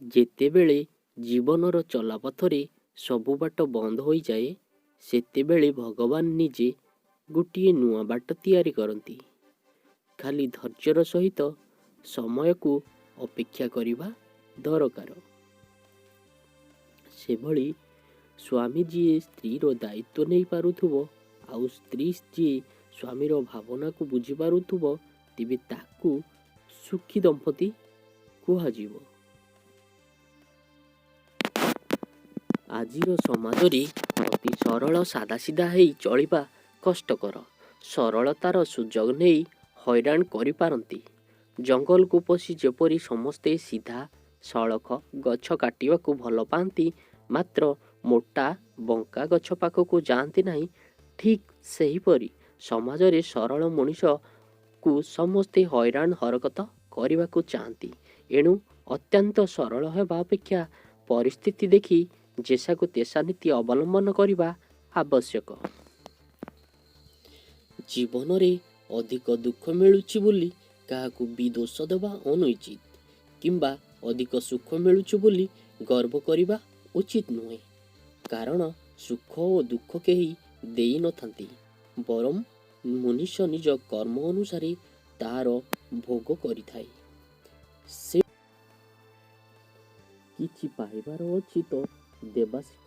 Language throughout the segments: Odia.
ଯେତେବେଳେ ଜୀବନର ଚଲାପଥରେ ସବୁ ବାଟ ବନ୍ଦ ହୋଇଯାଏ, ସେତେବେଳେ ଭଗବାନ ନିଜେ ଗୋଟିଏ ନୂଆ ବାଟ ତିଆରି କରନ୍ତି। ଖାଲି ଧୈର୍ଯ୍ୟର ସହିତ ସମୟକୁ ଅପେକ୍ଷା କରିବା ଦରକାର। ସେଭଳି ସ୍ୱାମୀ ଯିଏ ସ୍ତ୍ରୀର ଦାୟିତ୍ୱ ନେଇ ପାରୁଥିବ, ଆଉ ସ୍ତ୍ରୀ ଯିଏ ସ୍ୱାମୀର ଭାବନାକୁ ବୁଝିପାରୁଥିବ, ତେବେ ତାକୁ ସୁଖୀ ଦମ୍ପତି କୁହାଯିବ। ଆଜିର ସମାଜରେ ଅତି ସରଳ ସାଦାସିଧା ହେଇ ଚଳିବା କଷ୍ଟକର। ସରଳତାର ସୁଯୋଗ ନେଇ ହଇରାଣ କରିପାରନ୍ତି। ଜଙ୍ଗଲକୁ ପଶି ଯେପରି ସମସ୍ତେ ସିଧା ସଳଖ ଗଛ କାଟିବାକୁ ଭଲ ପାଆନ୍ତି, ମାତ୍ର ମୋଟା ବଙ୍କା ଗଛ ପାଖକୁ ଯାଆନ୍ତି ନାହିଁ, ଠିକ୍ ସେହିପରି ସମାଜରେ ସରଳ ମଣିଷକୁ ସମସ୍ତେ ହଇରାଣ ହରକତ କରିବାକୁ ଚାହାନ୍ତି। ଏଣୁ ଅତ୍ୟନ୍ତ ସରଳ ହେବା ଅପେକ୍ଷା ପରିସ୍ଥିତି ଦେଖି ଯେସାକୁ ତେସା ନୀତି ଅବଲମ୍ବନ କରିବା ଆବଶ୍ୟକ। ଜୀବନରେ ଅଧିକ ଦୁଃଖ ମିଳୁଛି ବୋଲି କାହାକୁ ବି ଦୋଷ ଦେବା ଅନୁଚିତ, କିମ୍ବା ଅଧିକ ସୁଖ ମିଳୁଛି ବୋଲି ଗର୍ବ କରିବା ଉଚିତ ନୁହେଁ। କାରଣ ସୁଖ ଓ ଦୁଃଖ କେହି ଦେଇନଥାନ୍ତି, ବରଂ ମନୁଷ୍ୟ ନିଜ କର୍ମ ଅନୁସାରେ ତାହାର ଭୋଗ କରିଥାଏ। ସେ କିଛି ପାଇବାର ଅଛି ତ ଦେବା ଶିଖ,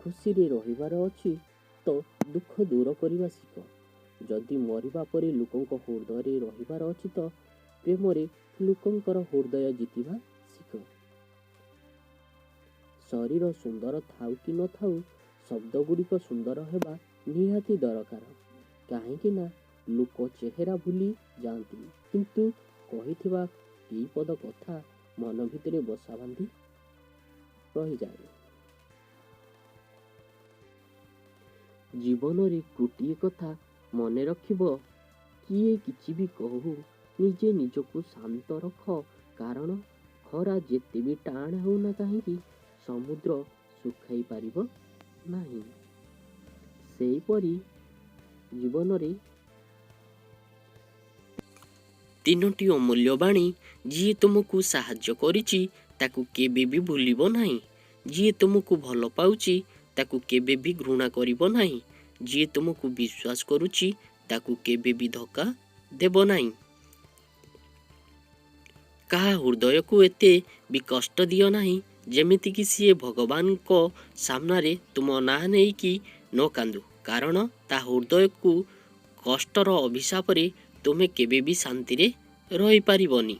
ଖୁସିରେ ରହିବାର ଅଛି ତ ଦୁଃଖ ଦୂର କରିବା ଶିଖ। ଯଦି ମରିବା ପରେ ଲୋକଙ୍କ ହୃଦୟରେ ରହିବାର ଅଛି ତ ପ୍ରେମରେ ଲୋକଙ୍କର ହୃଦୟ ଜିତିବା ଶିଖ। ଶରୀର ସୁନ୍ଦର ଥାଉ କି ନଥାଉ, ଶବ୍ଦ ଗୁଡ଼ିକ ସୁନ୍ଦର ହେବା ନିହାତି ଦରକାର। କାହିଁକି ନା ଲୋକ ଚେହେରା ଭୁଲି ଯାଆନ୍ତି, କିନ୍ତୁ କହିଥିବା କେଇ ପଦ କଥା ମନ ଭିତରେ ବସା ବାନ୍ଧି ରହିଯାଏ। ଜୀବନରେ ଗୋଟିଏ କଥା ମନେ ରଖିବ, କିଏ କିଛି ବି କହୁ, ନିଜେ ନିଜକୁ ଶାନ୍ତ ରଖ। କାରଣ ଖରା ଯେତେ ବି ଟାଣ ହେଉନା କାହିଁକି, ସମୁଦ୍ର ଶୁଖାଇ ପାରିବ ନାହିଁ। ସେହିପରି ଜୀବନରେ ତିନୋଟି ଅମୂଲ୍ୟ ବାଣୀ, ଯିଏ ତୁମକୁ ସାହାଯ୍ୟ କରିଛି ତାକୁ କେବେ ବି ଭୁଲିବ ନାହିଁ। ଯିଏ ତୁମକୁ ଭଲ ପାଉଛି ତାକୁ କେବେ ବି ଘୃଣା କରିବ ନାହିଁ। ଯିଏ ତୁମକୁ ବିଶ୍ୱାସ କରୁଛି ତାକୁ କେବେ ବି ଧୋକା ଦେବ ନାହିଁ। କାହା ହୃଦୟକୁ ଏତେ ବି କଷ୍ଟ ଦିଅ ନାହିଁ ଯେମିତିକି ସିଏ ଭଗବାନଙ୍କ ସାମ୍ନାରେ ତୁମ ନାଁ ନେଇକି ନ କାନ୍ଦୁ। କାରଣ ତା ହୃଦୟକୁ କଷ୍ଟର ଅଭିଶାପରେ ତୁମେ କେବେ ବି ଶାନ୍ତିରେ ରହିପାରିବନି।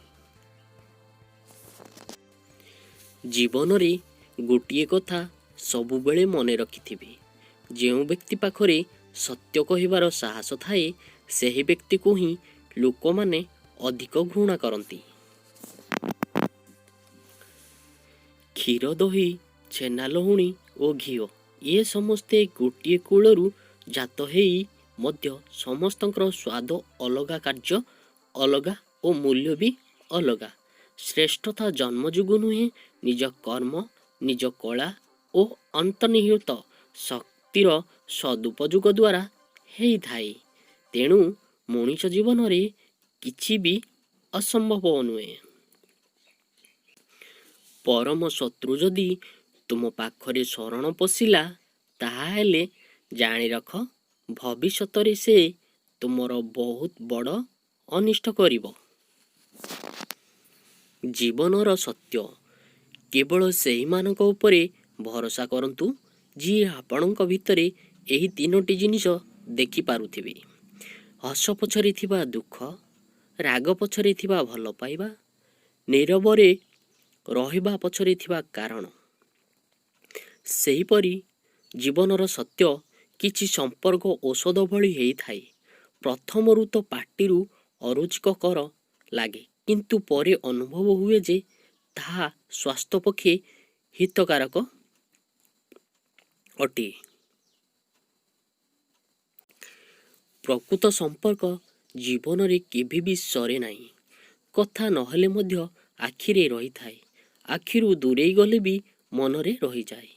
ଜୀବନରେ ଗୋଟିଏ କଥା ସବୁବେଳେ ମନେ ରଖିଥିବେ, ଯେଉଁ ବ୍ୟକ୍ତି ପାଖରେ ସତ୍ୟ କହିବାର ସାହସ ଥାଏ, ସେହି ବ୍ୟକ୍ତିକୁ ହିଁ ଲୋକମାନେ ଅଧିକ ଘୃଣା କରନ୍ତି। କ୍ଷୀର, ଦହି, ଛେନା, ଲହୁଣୀ ଓ ଘିଅ ଏ ସମସ୍ତେ ଗୋଟିଏ କୂଳରୁ ଜାତ ହେଇ ମଧ୍ୟ ସମସ୍ତଙ୍କର ସ୍ୱାଦ ଅଲଗା, କାର୍ଯ୍ୟ ଅଲଗା ଓ ମୂଲ୍ୟ ବି ଅଲଗା। ଶ୍ରେଷ୍ଠତା ଜନ୍ମ ଯୋଗୁଁ ନୁହେଁ, ନିଜ କର୍ମ, ନିଜ କଳା ଓ ଅନ୍ତର୍ନିହିତ ଶକ୍ତିର ସଦୁପଯୋଗ ଦ୍ୱାରା ହେଇଥାଏ। ତେଣୁ ମଣିଷ ଜୀବନରେ କିଛି ବି ଅସମ୍ଭବ ନୁହେଁ। ପରମ ଶତ୍ରୁ ଯଦି ତୁମ ପାଖରେ ଶରଣ ପଶିଲା, ତାହାହେଲେ ଜାଣି ରଖ, ଭବିଷ୍ୟତରେ ସେ ତୁମର ବହୁତ ବଡ଼ ଅନିଷ୍ଟ କରିବ। ଜୀବନର ସତ୍ୟ କେବଳ ସେହିମାନଙ୍କ ଉପରେ ଭରସା କରନ୍ତୁ, ଯିଏ ଆପଣଙ୍କ ଭିତରେ ଏହି ତିନୋଟି ଜିନିଷ ଦେଖିପାରୁଥିବେ। ହସ ପଛରେ ଥିବା ଦୁଃଖ, ରାଗ ପଛରେ ଥିବା ଭଲ ପାଇବା, ନୀରବରେ ରହିବା ପଛରେ ଥିବା କାରଣ। ସେହିପରି ଜୀବନର ସତ୍ୟ କିଛି ସମ୍ପର୍କ ଔଷଧ ଭଳି ହେଇଥାଏ। ପ୍ରଥମରୁ ତ ପାଟିରୁ ଅରୁଚିକର ଲାଗେ, କିନ୍ତୁ ପରେ ଅନୁଭବ ହୁଏ ଯେ ତାହା ସ୍ୱାସ୍ଥ୍ୟ ପକ୍ଷେ ହିତକାରକ ଅଟେ। ପ୍ରକୃତ ସମ୍ପର୍କ ଜୀବନରେ କେବେ ବି ସରେ ନାହିଁ। କଥା ନହେଲେ ମଧ୍ୟ ଆଖିରେ ରହିଥାଏ, ଆଖିରୁ ଦୂରେଇ ଗଲେ ବି ମନରେ ରହିଯାଏ।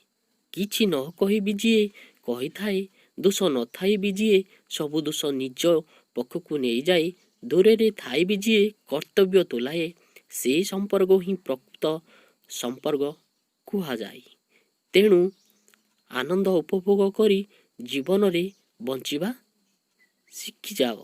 କିଛି ନ କହି ବି ଯିଏ କହିଥାଏ, ଦୋଷ ନଥାଇ ବି ଯିଏ ସବୁ ଦୋଷ ନିଜ ପକ୍ଷକୁ ନେଇଯାଏ, ଦୂରରେ ଥାଇ ବି ଯିଏ କର୍ତ୍ତବ୍ୟ ତୁଲାଏ, ସେ ସମ୍ପର୍କ ହିଁ ପ୍ରକୃତ ସମ୍ପର୍କ କୁହାଯାଏ। ତେଣୁ ଆନନ୍ଦ ଉପଭୋଗ କରି ଜୀବନରେ ବଞ୍ଚିବା ଶିଖିଯାଅ।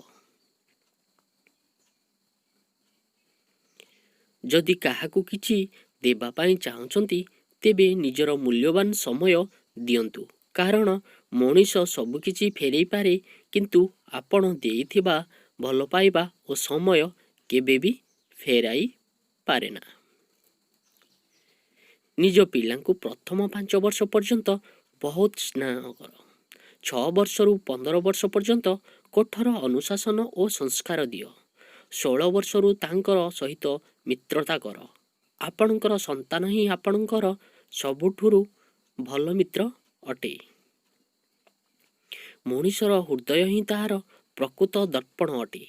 ଯଦି କାହାକୁ କିଛି ଦେବା ପାଇଁ ଚାହୁଁଛନ୍ତି ତେବେ ନିଜର ମୂଲ୍ୟବାନ ସମୟ ଦିଅନ୍ତୁ, କାରଣ ମଣିଷ ସବୁକିଛି ଫେରାଇ ପାରେ, କିନ୍ତୁ ଆପଣ ଦେଇଥିବା ଭଲ ପାଇବା ଓ ସମୟ କେବେ ବି ଫେରାଇ ପାରେନା। ନିଜ ପିଲାଙ୍କୁ ପ୍ରଥମ 5 ବର୍ଷ ପର୍ଯ୍ୟନ୍ତ ବହୁତ ସ୍ନେହ କର। 6 ବର୍ଷରୁ 15 ବର୍ଷ ପର୍ଯ୍ୟନ୍ତ କଠୋର ଅନୁଶାସନ ଓ ସଂସ୍କାର ଦିଅ। 16 ବର୍ଷରୁ ତାଙ୍କର ସହିତ ମିତ୍ରତା କର। ଆପଣଙ୍କର ସନ୍ତାନ ହିଁ ଆପଣଙ୍କର ସବୁଠାରୁ ଭଲ ମିତ୍ର ଅଟେ। ମଣିଷର ହୃଦୟ ହିଁ ତାହାର ପ୍ରକୃତ ଦର୍ପଣ ଅଟେ।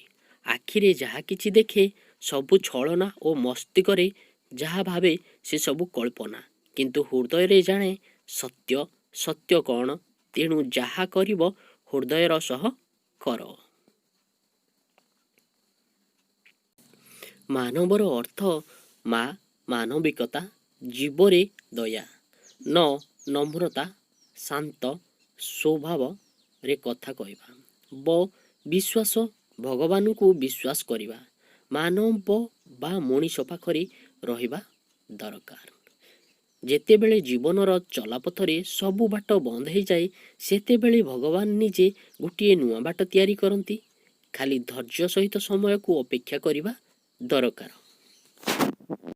ଆଖିରେ ଯାହା କିଛି ଦେଖେ ସବୁ ଛଳନା ଓ ମସ୍ତିଷ୍କରେ ଯାହା ଭାବେ ସେ ସବୁ କଳ୍ପନା, କିନ୍ତୁ ହୃଦୟରେ ଜାଣେ ସତ୍ୟ। ସତ୍ୟ କ'ଣ? ତେଣୁ ଯାହା କରିବ ହୃଦୟର ସହ କର। ମାନବର ଅର୍ଥ ମାନବିକତା, ଜୀବରେ ଦୟା, ନମ୍ରତା, ଶାନ୍ତ ସ୍ୱଭାବରେ କଥା କହିବା, ବିଶ୍ୱାସ, ଭଗବାନଙ୍କୁ ବିଶ୍ୱାସ କରିବା, ମାନବ ବା ମଣିଷ ପାଖରେ ରହିବା ଦରକାର। ଯେତେବେଳେ ଜୀବନର ଚଲାପଥରେ ସବୁ ବାଟ ବନ୍ଦ ହୋଇଯାଏ, ସେତେବେଳେ ଭଗବାନ ନିଜେ ଗୋଟିଏ ନୂଆ ବାଟ ତିଆରି କରନ୍ତି। ଖାଲି ଧୈର୍ଯ୍ୟ ସହିତ ସମୟକୁ ଅପେକ୍ଷା କରିବା ଦରକାର।